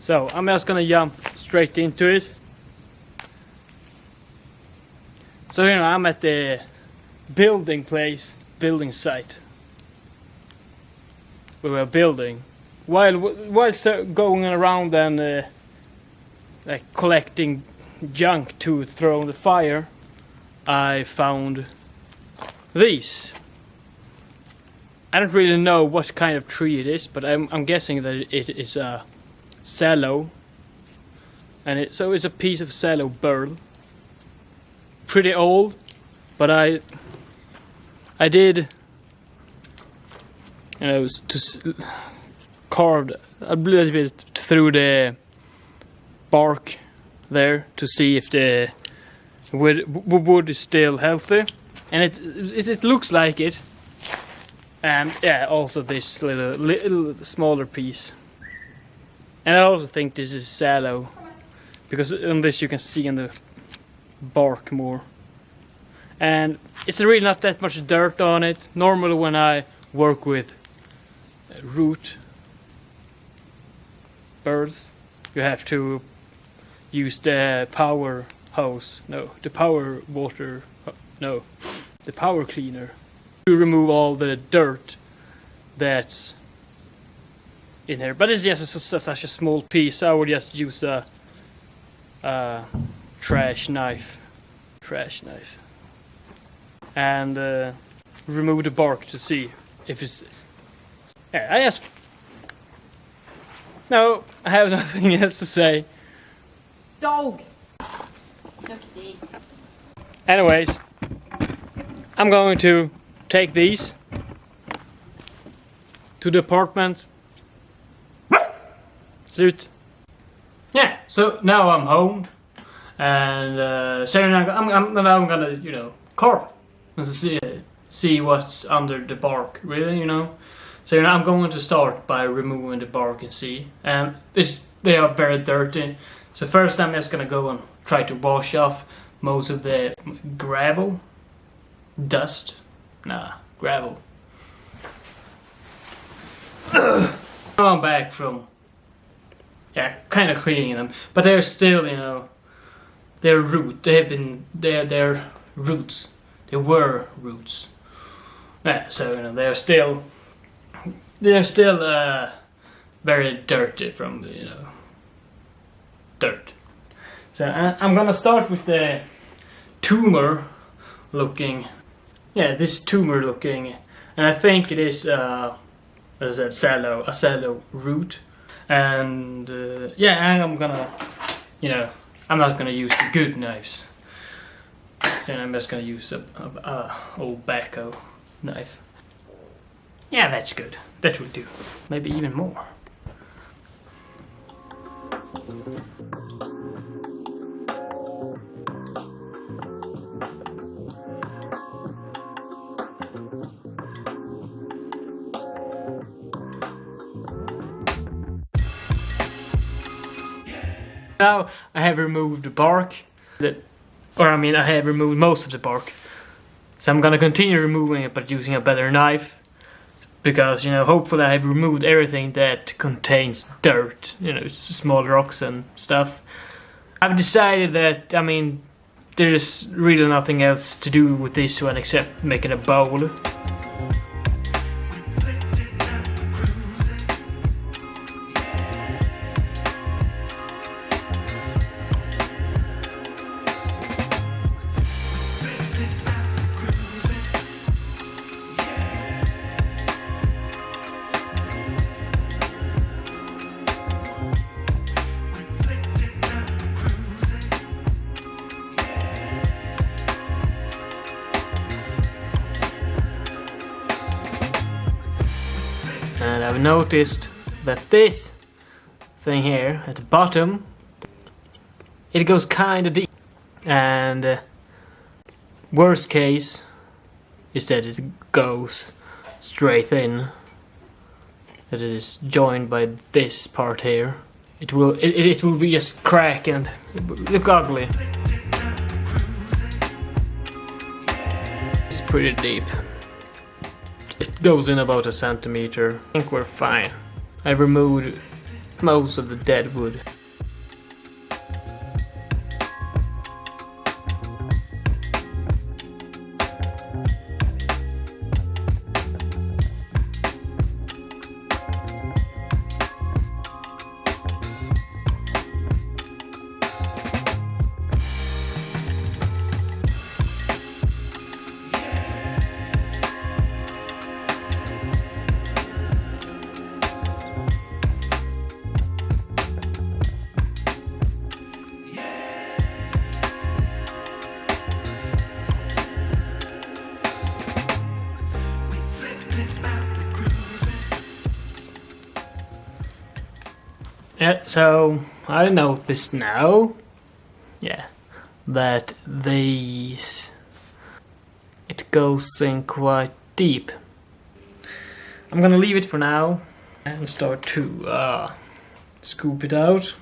So I'm just gonna jump straight into it. So you know, I'm at the building site. We were building. While going around and like collecting junk to throw in the fire, I found these. I don't really know what kind of tree it is, but I'm guessing that it is a sallow, and so it's a piece of sallow burl. Pretty old, but I did, you know, carved a little bit through the bark there to see if the wood is still healthy, and it looks like it. And yeah, also this little smaller piece. And I also think this is sallow, because on this you can see in the bark more. And it's really not that much dirt on it. Normally when I work with root burrs, you have to use the power hose, the power cleaner to remove all the dirt that's in here. But it's just such a small piece. I would just use a trash knife, and remove the bark to see if it's. Yeah, I have nothing else to say. Dog. Anyways, I'm going to take these to the apartment. Salute. Yeah, so now I'm home, and so now I'm gonna, you know, carve and see what's under the bark, really, you know. So now I'm going to start by removing the bark and see, and they are very dirty. So first I'm just gonna go and try to wash off most of the gravel, gravel. I'm back from kind of cleaning them, but they're still, you know, they're roots. They were roots. Yeah, so you know they're still very dirty from, you know, dirt. So I'm gonna start with the tumor looking. Yeah, this tumor looking, and I think it is as I said, a sallow root. And and I'm gonna, you know, I'm not gonna use the good knives. So I'm just gonna use a old backhoe knife. Yeah, that's good. That will do. Maybe even more. Now I have removed the bark, I have removed most of the bark. So I'm gonna continue removing it, but using a better knife, because, you know, hopefully I have removed everything that contains dirt, you know, small rocks and stuff. I've decided that, I mean, there's really nothing else to do with this one except making a bowl. And I've noticed that this thing here at the bottom, it goes kinda deep. And worst case is that it goes straight in, that it is joined by this part here. It will be just crack and look ugly. It's pretty deep. It goes in about 1 centimeter. I think we're fine. I removed most of the dead wood. Yeah, so I noticed now, yeah, that these, it goes in quite deep. I'm gonna leave it for now and start to scoop it out.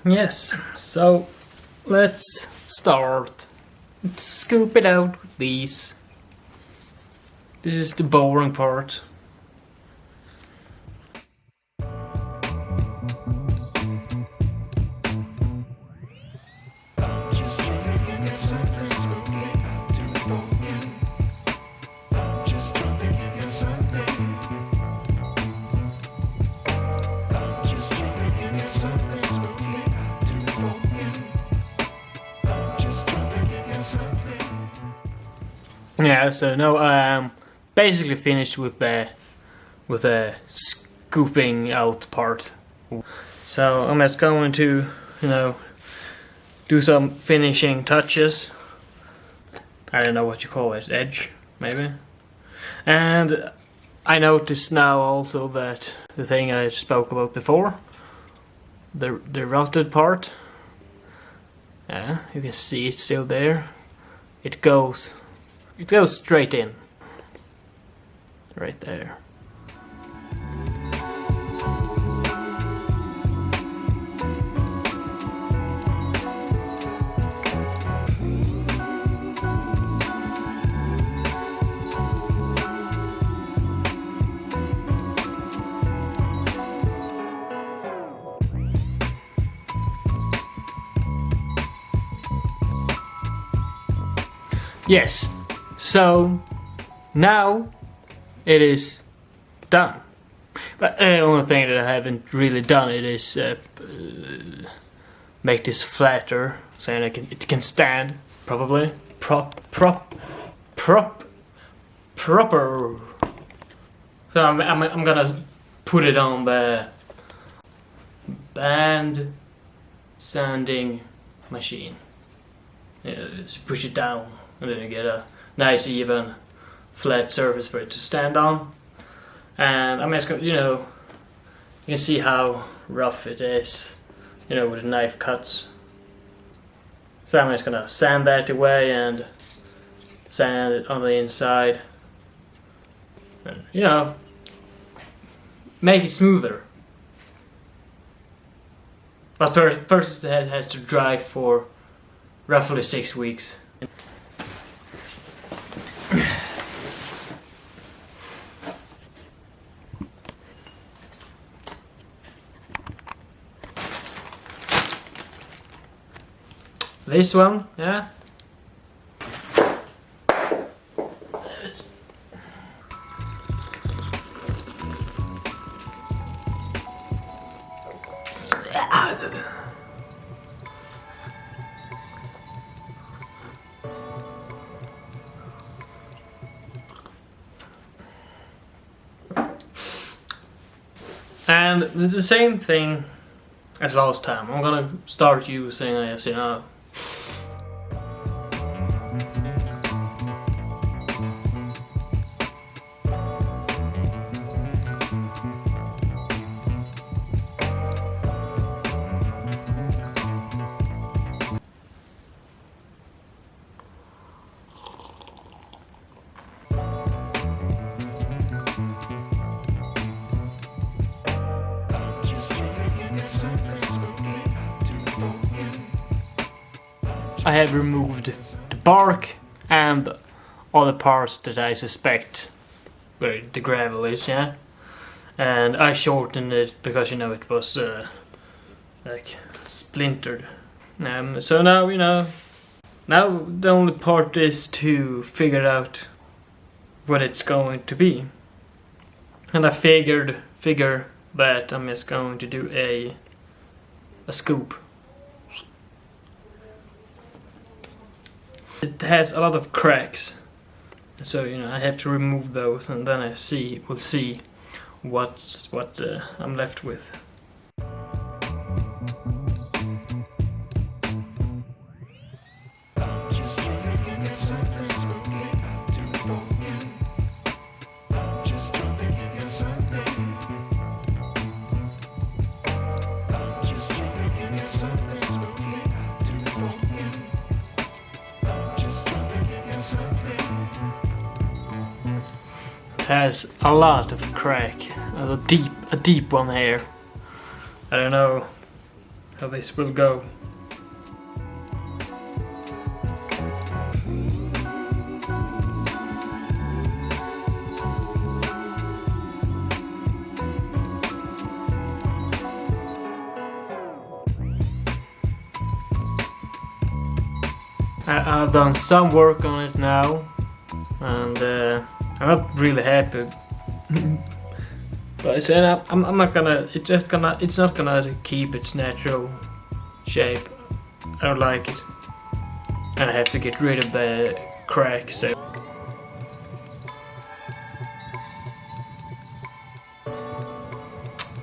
Yes, so let's start to scoop it out with these. This is the boring part. Yeah, so no, I'm basically finished with the scooping out part. So I'm just going to, do some finishing touches. I don't know what you call it, edge, maybe. And I noticed now also that the thing I spoke about before, the rotted part, yeah, you can see it's still there. It goes straight in. Right there. Yes, so now it is done. But the only thing that I haven't really done it is make this flatter so that it can stand probably proper. So I'm gonna put it on the band sanding machine. Just push it down. And then you get a nice even flat surface for it to stand on. And I'm just gonna, you can see how rough it is, with the knife cuts. So I'm just gonna sand that away and sand it on the inside. And, make it smoother. But first it has to dry for roughly 6 weeks. This one, yeah. And it's the same thing as last time. I'm gonna start using this, I have removed the bark and all the parts that I suspect where the gravel is, yeah. and I shortened it because you know it was like splintered. So now now the only part is to figure out what it's going to be, and I figure that I'm just going to do a scoop. It has a lot of cracks, so I have to remove those, and then we'll see what I'm left with. Has a lot of crack, a deep one here. I don't know how this will go. I've done some work on it now, and I'm not really happy. But I'm not gonna. It's not gonna keep its natural shape. I don't like it, and I have to get rid of the cracks. So.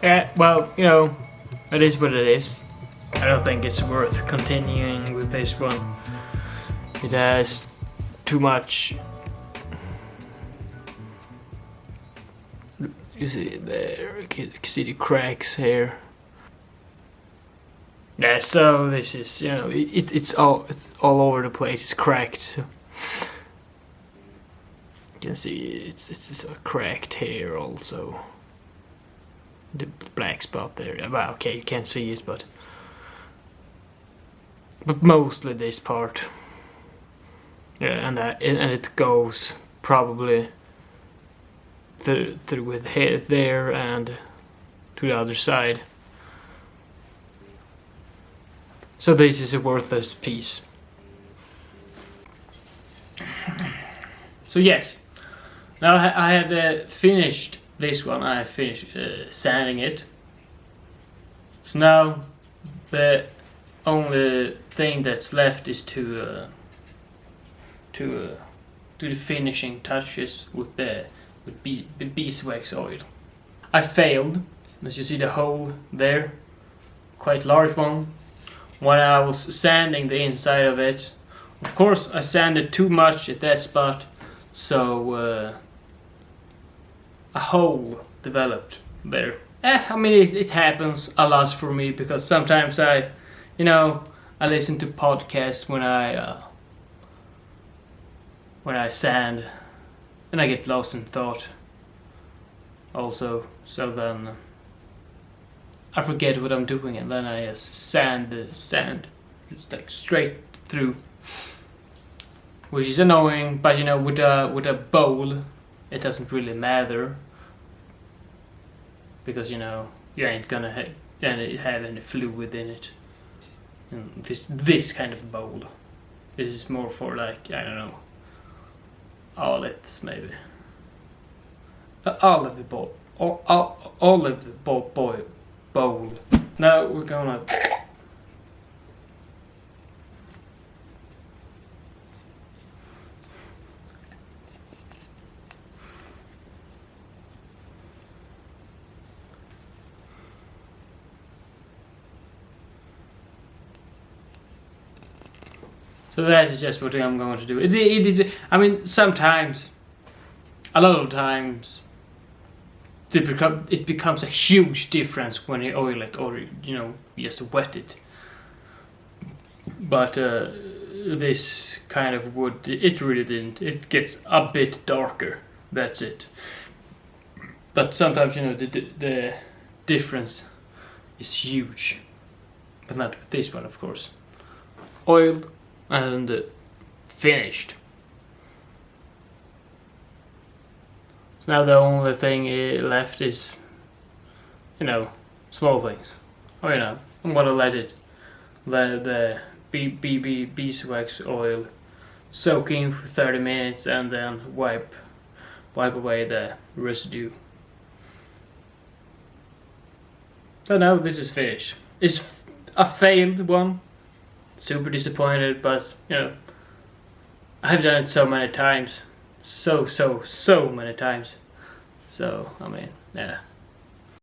Yeah, well, it is what it is. I don't think it's worth continuing with this one. It has too much. You see there, you can see the cracks here. Yeah, so this is, it's all over the place. It's cracked. You can see it's cracked here also. The black spot there. Well, okay, you can't see it, but mostly this part. Yeah, and it goes probably through with here, there, and to the other side. So this is a worthless piece. So yes, now I have finished this one. I have finished sanding it. So now the only thing that's left is to do the finishing touches with beeswax oil. I failed, as you see the hole there, quite large one, when I was sanding the inside of it. Of course I sanded too much at that spot, so a hole developed there. I mean it happens a lot for me, because sometimes I listen to podcasts when I sand, and I get lost in thought also, so then I forget what I'm doing, and then I just sand the sand just like straight through, which is annoying. But with a bowl it doesn't really matter, because you ain't gonna have any fluid in it. And this kind of bowl, this is more for, like, I don't know, olives maybe. Olive bowl. Olive bowl. Now we're gonna. So that is just what I'm going to do. I mean, sometimes, a lot of times, it becomes a huge difference when you oil it, or just wet it. But this kind of wood, it really didn't. It gets a bit darker. That's it. But sometimes the difference is huge. But not with this one, of course. Oiled and finished. So now the only thing left is you know, small things. Or, you know, I'm gonna let the beeswax oil soak in for 30 minutes and then wipe away the residue. So now this is finished. It's a failed one. Super disappointed, but you know, I've done it so many times. So many times. So, I mean, yeah.